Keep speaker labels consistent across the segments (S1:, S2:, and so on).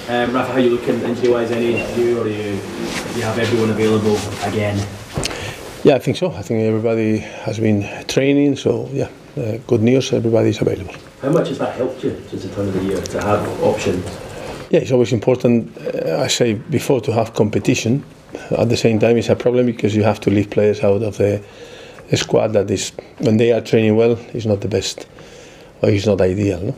S1: Rafa, how are you looking injury-wise? Any new, or you have everyone available again?
S2: Yeah, I think so. I think everybody has been training, so yeah, good news, everybody's available.
S1: How much has that helped you since the turn of the year to have options?
S2: Yeah, it's always important, I say before, to have competition. At the same time, it's a problem because you have to leave players out of the squad that is, when they are training well, is not the best, or it's not ideal. No?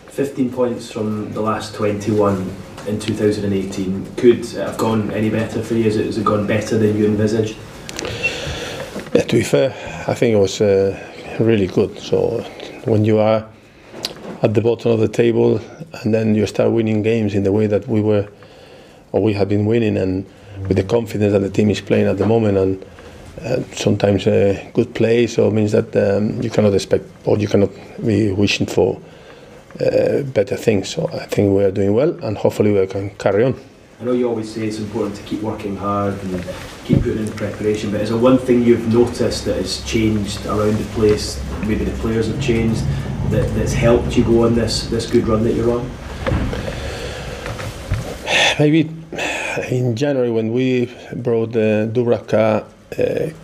S1: 15 points from the last 21 in 2018. Could it have gone any better for you? Has it gone better than you envisaged?
S2: Yeah, to be fair, I think it was really good. So when you are at the bottom of the table and then you start winning games in the way that we have been winning, and with the confidence that the team is playing at the moment, and sometimes good play, so it means that you cannot expect, or you cannot be wishing for better things. So I think we are doing well, and hopefully we can carry on.
S1: I know you always say it's important to keep working hard and keep putting in the preparation, but is there one thing you've noticed that has changed around the place, maybe the players have changed, that's helped you go on this good run that you're on?
S2: Maybe in January when we brought Dubravka,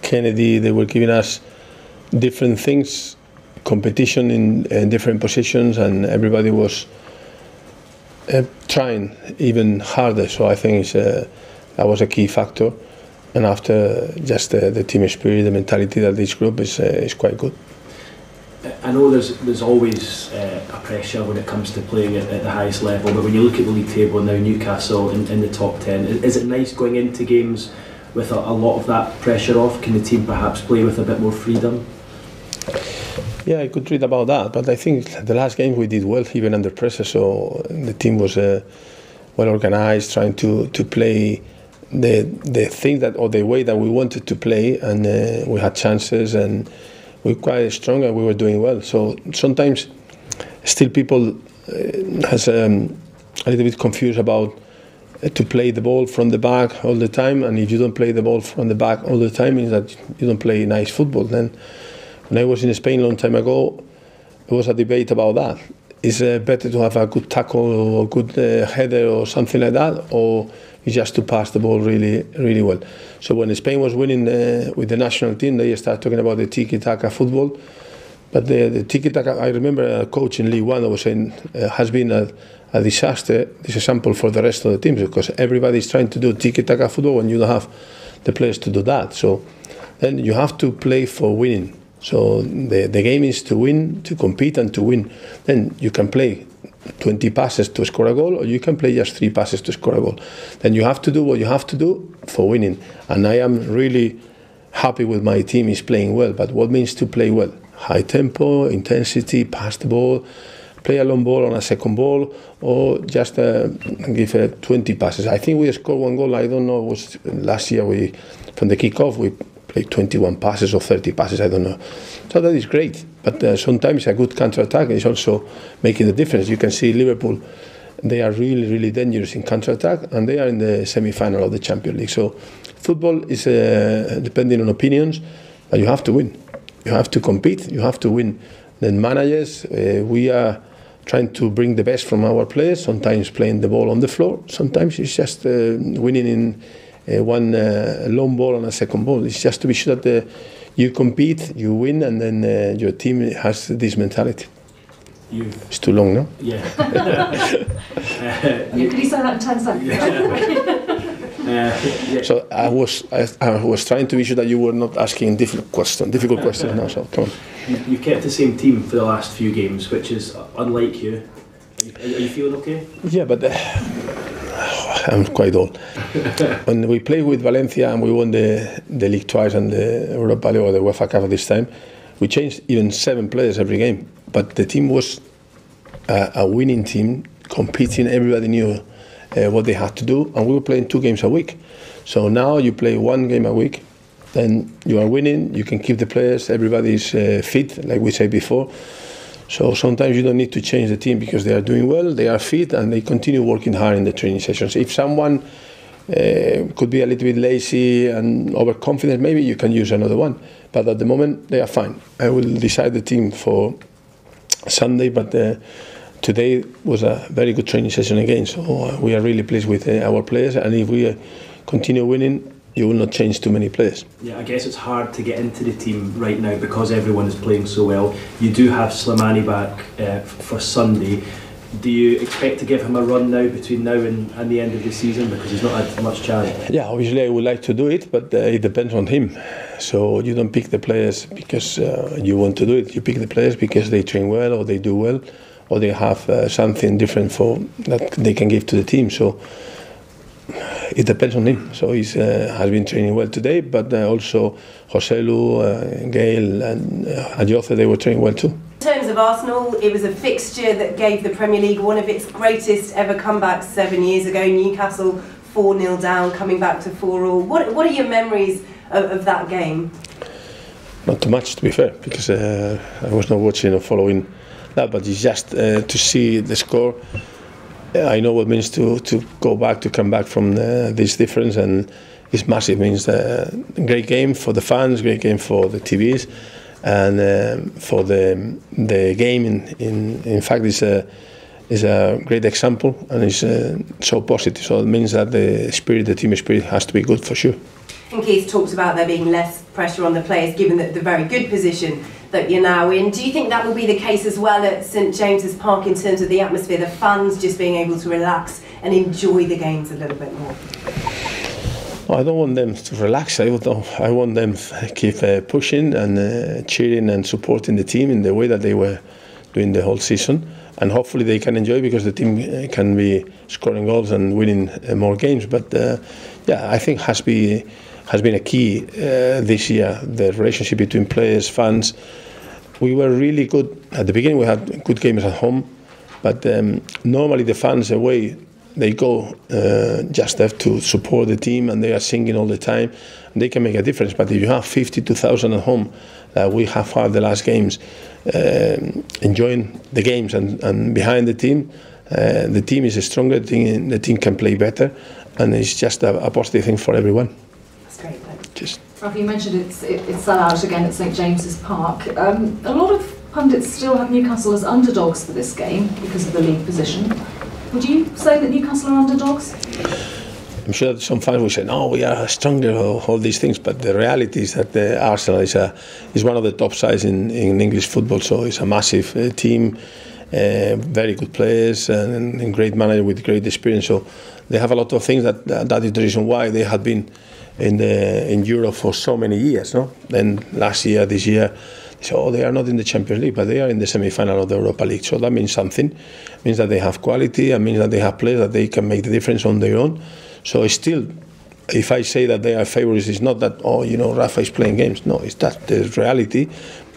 S2: Kennedy, they were giving us different things, competition in different positions, and everybody was trying even harder. So I think that was a key factor. And after, just the team spirit, the mentality that this group is quite good.
S1: I know there's always a pressure when it comes to playing at the highest level, but when you look at the league table now, Newcastle in the top 10, is it nice going into games with a lot of that pressure off? Can the team perhaps play with a bit more freedom?
S2: Yeah, I could read about that, but I think the last game we did well, even under pressure. So the team was well organized, trying to play the thing that, or the way that we wanted to play, and we had chances, and we were quite strong, and we were doing well. So sometimes still people has a little bit confused about to play the ball from the back all the time, and if you don't play the ball from the back all the time, means that you don't play nice football. Then when I was in Spain a long time ago, there was a debate about that. Is it better to have a good tackle or a good header or something like that, or is just to pass the ball really, really well? So when Spain was winning with the national team, they started talking about the tiki-taka football. But the tiki-taka, I remember a coach in League One that was saying, has been a disaster, this example for the rest of the teams, because everybody is trying to do tiki-taka football when you don't have the players to do that. So then you have to play for winning. So the game is to win, to compete and to win. Then you can play 20 passes to score a goal, or you can play just 3 passes to score a goal. Then you have to do what you have to do for winning. And I am really happy with my team is playing well. But what means to play well? High tempo, intensity, pass the ball, play a long ball on a second ball, or just give 20 passes. I think we scored 1 goal, I don't know, it was last year from the kick-off we played 21 passes or 30 passes, I don't know. So that is great, but sometimes a good counter-attack is also making the difference. You can see Liverpool, they are really, really dangerous in counter-attack, and they are in the semi-final of the Champions League. So football is depending on opinions, but you have to win. You have to compete, you have to win. Then managers, we are trying to bring the best from our players, sometimes playing the ball on the floor, sometimes it's just winning in one long ball and a second ball. It's just to be sure that you compete, you win, and then your team has this mentality. It's too long, no?
S1: Yeah.
S3: Can you say that in 10 seconds?
S1: Yeah.
S2: So I was trying to be sure that you were not asking difficult questions now. So come on.
S1: You've kept the same team for the last few games, which is unlike you. Are you feeling okay?
S2: Yeah, but I'm quite old. When we played with Valencia and we won the league twice and the Europa League or the UEFA Cup this time, we changed even 7 players every game. But the team was a winning team, competing. Everybody knew what they had to do, and we were playing 2 games a week. So now you play 1 game a week, then you are winning. You can keep the players. Everybody's fit, like we said before. So sometimes you don't need to change the team because they are doing well, they are fit, and they continue working hard in the training sessions. If someone could be a little bit lazy and overconfident, maybe you can use another one. But at the moment, they are fine. I will decide the team for Sunday, but today was a very good training session again. So we are really pleased with our players, and if we continue winning, you will not change too many players.
S1: Yeah, I guess it's hard to get into the team right now because everyone is playing so well. You do have Slimani back for Sunday. Do you expect to give him a run now between now and the end of the season, because he's not had much chance?
S2: Yeah, obviously I would like to do it, but it depends on him. So you don't pick the players because you want to do it. You pick the players because they train well, or they do well, or they have something different that they can give to the team. So it depends on him. So he has been training well today, but also Joselu, Gail and Ayoce, they were training well too.
S3: In terms of Arsenal, it was a fixture that gave the Premier League one of its greatest ever comebacks 7 years ago. Newcastle 4-0 down, coming back to 4-all. What are your memories of that game?
S2: Not too much, to be fair, because I was not watching or following that, but it's just to see the score. I know what it means to go back, to come back from this difference, and it's massive. It means a great game for the fans, great game for the TVs, and for the game. In fact, is a great example, and it's so positive. So it means that the team spirit has to be good for sure.
S3: And Keith talked about there being less pressure on the players, given the very good position that you're now in. Do you think that will be the case as well at St James's Park in terms of the atmosphere, the fans just being able to relax and enjoy the games a little bit more?
S2: I don't want them to relax. I want them to keep pushing and cheering and supporting the team in the way that they were doing the whole season. And hopefully they can enjoy, because the team can be scoring goals and winning more games. But yeah, I think has been a key this year, the relationship between players, fans. We were really good at the beginning. We had good games at home, but normally the fans away, they go just have to support the team, and they are singing all the time, and they can make a difference. But if you have 52,000 at home, we have had the last games, enjoying the games and behind the team is stronger, the team can play better, and it's just a positive thing for everyone.
S3: That's great, thanks.
S2: Just.
S4: Rafa, you mentioned it's sell out again at St James's Park. A lot of pundits still have Newcastle as underdogs for this game because of the league position. Would you say that Newcastle are underdogs?
S2: I'm sure that some fans will say, no, we are stronger, or all these things, but the reality is that Arsenal is one of the top sides in English football, so it's a massive team, very good players, and great manager with great experience. So they have a lot of things that is the reason why they have been in Europe for so many years. No? Then last year, this year, so they are not in the Champions League, but they are in the semi-final of the Europa League. So that means something. It means that they have quality, and means that they have players that they can make the difference on their own. So it's still, if I say that they are favourites, it's not that, oh, Rafa is playing games. No, it's that the reality.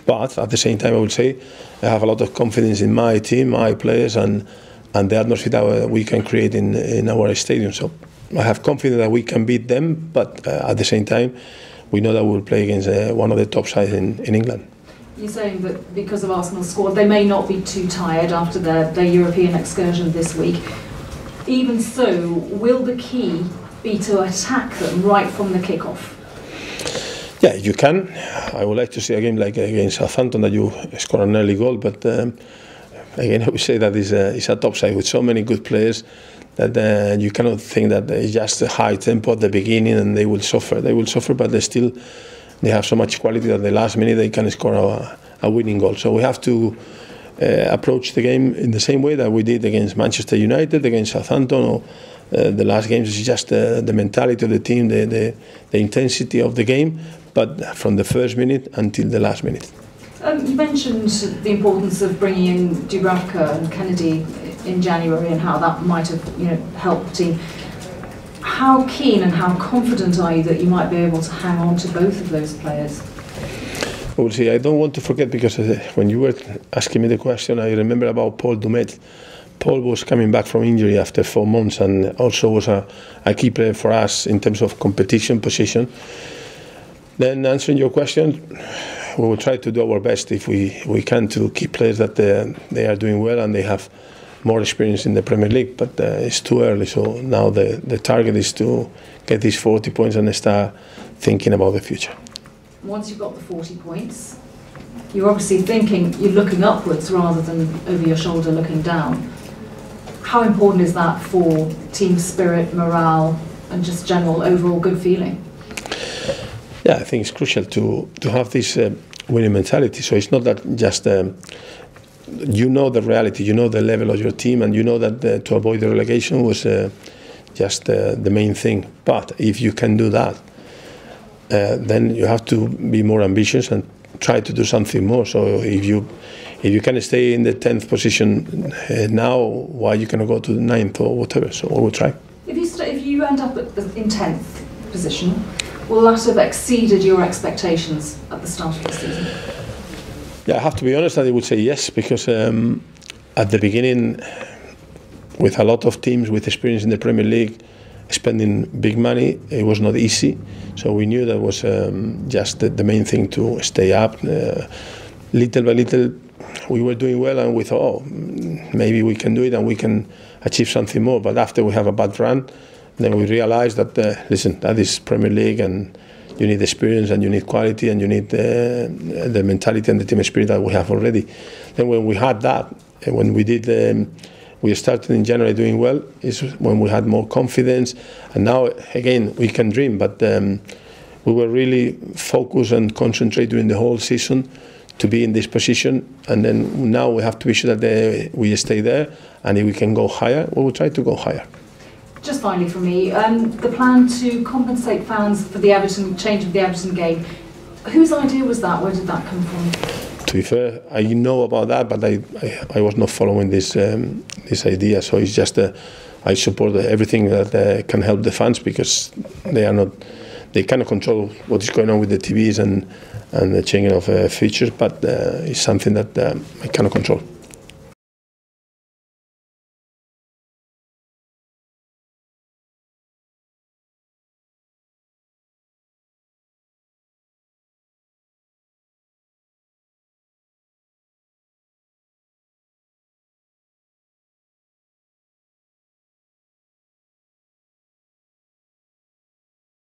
S2: But at the same time, I would say I have a lot of confidence in my team, my players, and the atmosphere that we can create in our stadium. So I have confidence that we can beat them, but at the same time, we know that we will play against one of the top sides in England.
S4: You're saying that because of Arsenal's squad, they may not be too tired after their European excursion this week. Even so, will the key be to attack them right from the kick-off?
S2: Yeah, you can. I would like to see a game like against Southampton that you score an early goal, but again, I would say that it's a top side with so many good players that you cannot think that it's just a high tempo at the beginning and they will suffer. They will suffer, but they have so much quality that the last minute they can score a winning goal. So we have to approach the game in the same way that we did against Manchester United, against Southampton, or the last games. It's just the mentality of the team, the intensity of the game, but from the first minute until the last minute.
S4: You mentioned the importance of bringing in Dubravka and Kennedy in January and how that might have helped the team. How keen and how confident are you that you might be able to hang on to both of those players?
S2: Well, see, I don't want to forget, because when you were asking me the question, I remember about Paul Dumet. Paul was coming back from injury after 4 months, and also was a key player for us in terms of competition position. Then answering your question, we will try to do our best if we can to keep players that they are doing well and they have more experience in the Premier League, but it's too early. So now the target is to get these 40 points and start thinking about the future.
S4: Once you've got the 40 points, you're obviously thinking, you're looking upwards rather than over your shoulder looking down. How important is that for team spirit, morale, and just general overall good feeling?
S2: Yeah, I think it's crucial to have this winning mentality. So it's not that just you know the reality, you know the level of your team, and you know that to avoid the relegation was just the main thing. But if you can do that, then you have to be more ambitious and try to do something more. So if you can stay in the 10th position now, why you cannot go to the 9th or whatever? So we'll try.
S4: If you end up in 10th position, will that have exceeded your expectations at the start of the season?
S2: Yeah, I have to be honest, I would say yes, because at the beginning, with a lot of teams with experience in the Premier League, spending big money, it was not easy. So we knew that was just the main thing to stay up. Little by little, we were doing well, and we thought, oh, maybe we can do it and we can achieve something more. But after we have a bad run, then we realized that, listen, that is Premier League, and you need experience, and you need quality, and you need the mentality and the team spirit that we have already. Then when we had that, when we did, we started in January doing well, is when we had more confidence. And now, again, we can dream, but we were really focused and concentrate during the whole season to be in this position. And then now we have to be sure that we stay there, and if we can go higher, we will try to go higher.
S4: Just finally for me, the plan to compensate fans for the change of the Everton game, whose idea was that? Where did that come from?
S2: To be fair, I know about that, but I was not following this idea. So it's just I support everything that can help the fans, because they cannot control what is going on with the TVs and the changing of features, but it's something that I cannot control.